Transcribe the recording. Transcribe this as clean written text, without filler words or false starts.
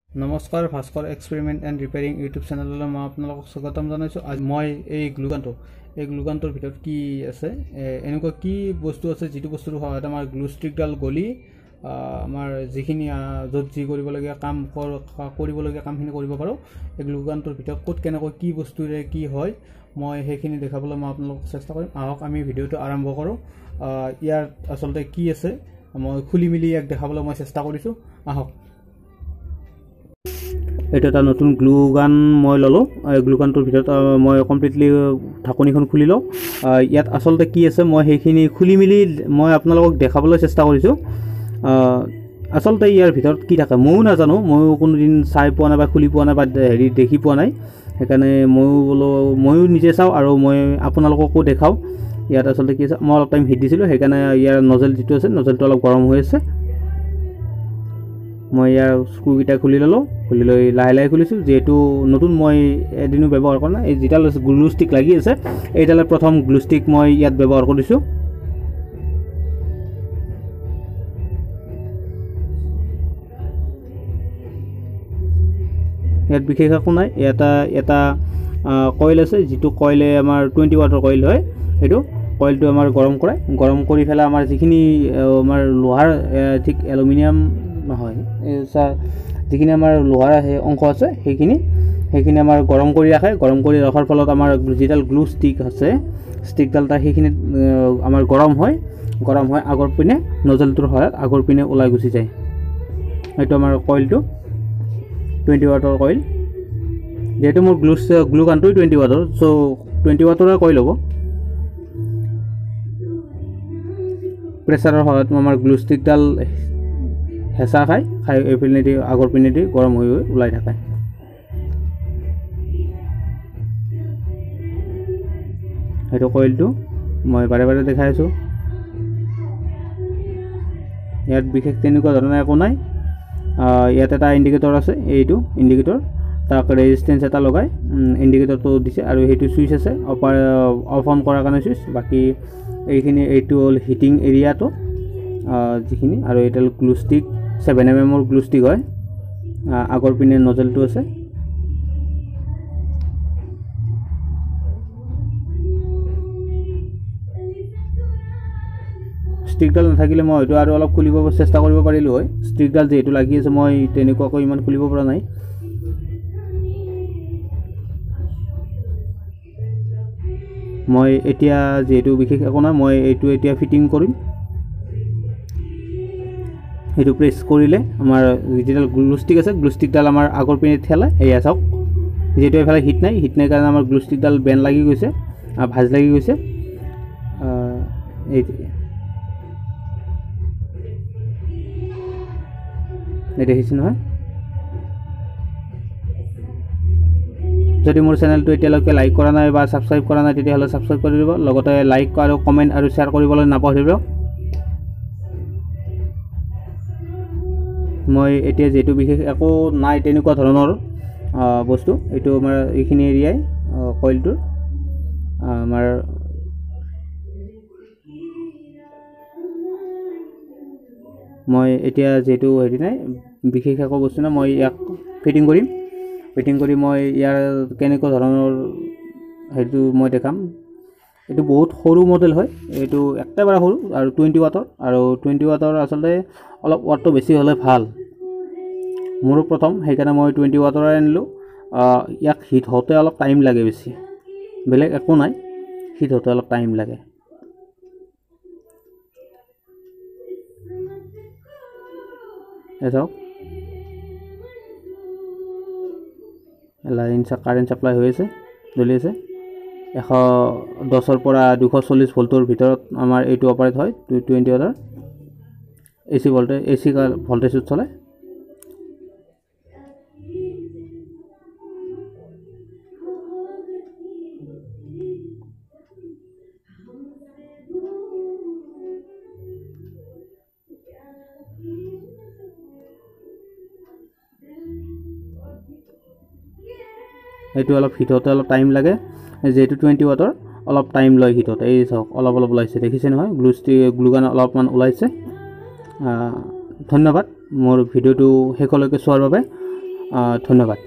নমস্কাৰ Bhaskar experiment and repairing YouTube চেনেললৈ মই আপোনালোকক স্বাগতম জনাইছোঁ। আজি মই এই গ্লুগানটোৰ ভিতৰত কি আছে, এনেকুৱা কি বস্তু আছে যিটো বস্তুৰ সহায়ত আমাৰ গ্লু ষ্টিকডাল গলি আমাৰ যিখিনি য'ত যি কৰিবলগীয়া কামখিনি কৰিব পাৰোঁ। এই গ্লুগানটোৰ ভিতৰত ক'ত কেনেকৈ কি বস্তুৰে কি হয় মই সেইখিনি দেখাবলৈ মই আপোনালোকক চেষ্টা কৰিম। আহক আমি ভিডিঅ'টো আৰম্ভ কৰোঁ। ইয়াৰ আচলতে কি আছে মই খুলি মেলি ইয়াক দেখাবলৈ মই চেষ্টা কৰিছোঁ। আহক। এটা এটা নতুন গ্লুগান মই ললোঁ। গ্লুগানটোৰ ভিতৰত মই কমপ্লিটলি ঢাকনিখন খুলি লওঁ। ইয়াত আচলতে কি আছে মই সেইখিনি খুলি মেলি মই আপোনালোকক দেখাবলৈ চেষ্টা কৰিছোঁ। আচলতে ইয়াৰ ভিতৰত কি থাকে ময়ো নাজানো, ময়ো কোনোদিন চাই পোৱা নাই বা খুলি পোৱা নাই বা দেখি পোৱা নাই। সেইকাৰণে ময়ো নিজে চাওঁ আৰু মই আপোনালোককো দেখাওঁ ইয়াত আচলতে কি আছে। মই অলপ টাইম হিট দিছিলোঁ, সেইকাৰণে ইয়াৰ নজেল যিটো আছে নজেলটো অলপ গৰম হৈ আছে। মই ইয়াৰ স্ক্ৰুকেইটা খুলি ল'লোঁ, খুলি লৈ লাহে লাহে খুলিছোঁ। যিহেতু নতুন মই এদিনো ব্যৱহাৰ কৰা নাই। এই যিডাল গ্লু ষ্টিক লাগি আছে এইডালে প্ৰথম গ্লু ষ্টিক মই ইয়াত ব্যৱহাৰ কৰিছোঁ। ইয়াত বিশেষ একো নাই। এটা কইল আছে, যিটো কইলে আমাৰ 20 ৱাটৰ কইল হয়। সেইটো কইলটো আমাৰ গৰম কৰি পেলাই আমাৰ যিখিনি আমাৰ লোহাৰ ঠিক এলুমিনিয়াম নহয়, যিখিনি আমাৰ লোহাৰ অংশ আছে সেইখিনি আমাৰ গৰম কৰি ৰাখে। গৰম কৰি ৰখাৰ ফলত আমাৰ যিডাল গ্লু ষ্টিক আছে ষ্টিকডাল সেইখিনিত আমাৰ গৰম হয় আগৰ পিনে নজেলটোৰ সহায়ত আগৰ পিনে ওলাই গুচি যায়। এইটো আমাৰ কইলটো 20 ৱাটৰ কইল। যিহেতু মোৰ গ্লুগানটো 20 ৱাটৰ, চ' 20 ৱাটৰে কইল হ'ব। প্ৰেছাৰৰ সহায়ত আমাৰ গ্লু ষ্টিকডাল হেঁচা খাই এইপিনেদি আগৰ পিনেদি গৰম হৈ ওলাই থাকে। সেইটো কইলটো মই বাৰে বাৰে দেখাই আছোঁ। ইয়াত বিশেষ তেনেকুৱা ধৰণৰ একো নাই। ইয়াত এটা ইণ্ডিকেটৰ আছে, এইটো ইণ্ডিকেটৰ, তাক ৰেজিষ্টেঞ্চ এটা লগাই ইণ্ডিকেটৰটো দিছে আৰু সেইটো চুইচ আছে অফ অন কৰাৰ কাৰণে চুইচ। বাকী এইটো হ'ল হিটিং এৰিয়াটো যিখিনি, আৰু এইডাল glue stick 7mm glue stick হয়। আগৰ পিনে নজেলটো আছে। ষ্টিকডাল নাথাকিলে মই হয়তো আৰু অলপ খুলিব চেষ্টা কৰিব পাৰিলোঁ হয়। ষ্টিকডাল যিহেতু লাগি আছে মই তেনেকুৱাকৈ ইমান খুলিব পৰা নাই। মই এতিয়া যিহেতু বিশেষ একো নাই, মই এইটো এতিয়া ফিটিং কৰিম। সেইটো প্ৰেছ কৰিলে আমাৰ যিডাল গ্লু ষ্টিক আছে গ্লু ষ্টিকডাল আমাৰ আগৰ পিনে ঠেলে। এয়া চাওক, যিহেতু এইফালে হিট নাই কাৰণে আমাৰ গ্লু ষ্টিকডাল বেন লাগি গৈছে, ভাজ লাগি গৈছে। এই দেখিছে নহয়। যদি মোৰ চেনেলটো এতিয়ালৈকে লাইক কৰা নাই বা ছাবস্ক্ৰাইব কৰা নাই তেতিয়াহ'লে ছাবস্ক্ৰাইব কৰি দিব। লগতে লাইক আৰু কমেণ্ট আৰু শ্বেয়াৰ কৰিবলৈ নাপাহৰিব। মই এতিয়া যিহেতু বিশেষ একো নাই তেনেকুৱা ধৰণৰ বস্তু, এইটো আমাৰ এইখিনি এৰিয়াই কইলটোৰ আমাৰ মই এতিয়া যিহেতু হেৰি নাই বিশেষ একো বস্তু নাই, মই ইয়াক ফিটিং কৰি মই ইয়াৰ কেনেকুৱা ধৰণৰ সেইটো মই দেখাম। এইটো বহুত সৰু মডেল হয়, এইটো একেবাৰে সৰু আৰু 20 ৱাটৰ, আৰু 20 ৱাটৰ আচলতে অলপ ৱাটটো বেছি হ'লে ভাল। মোৰো প্ৰথম, সেইকাৰণে মই 20 ৱাটৰে আনিলোঁ। ইয়াক হিট হওঁতে অলপ টাইম লাগে বেছি, বেলেগ একো নাই, হিট হওঁতে অলপ টাইম লাগে। চাওক কাৰেণ্ট ছাপ্লাই হৈ আছে, জ্বলি আছে। 110ৰ পৰা 240 ভল্টৰ ভিতৰত আমাৰ এইটো অপাৰেট হয়। 20 ৱাটৰ AC ভল্টেজত চলে। এইটো অলপ হিট হওঁতে অলপ টাইম লাগে, যিহেতু 20 ৱাটৰ অলপ টাইম লয় হিট হওঁতে। এই চাওক অলপ ওলাইছে, দেখিছে নহয় গ্লুগান অলপমান ওলাইছে। ধন্যবাদ মোৰ ভিডিঅ'টো শেষলৈকে চোৱাৰ বাবে। ধন্যবাদ।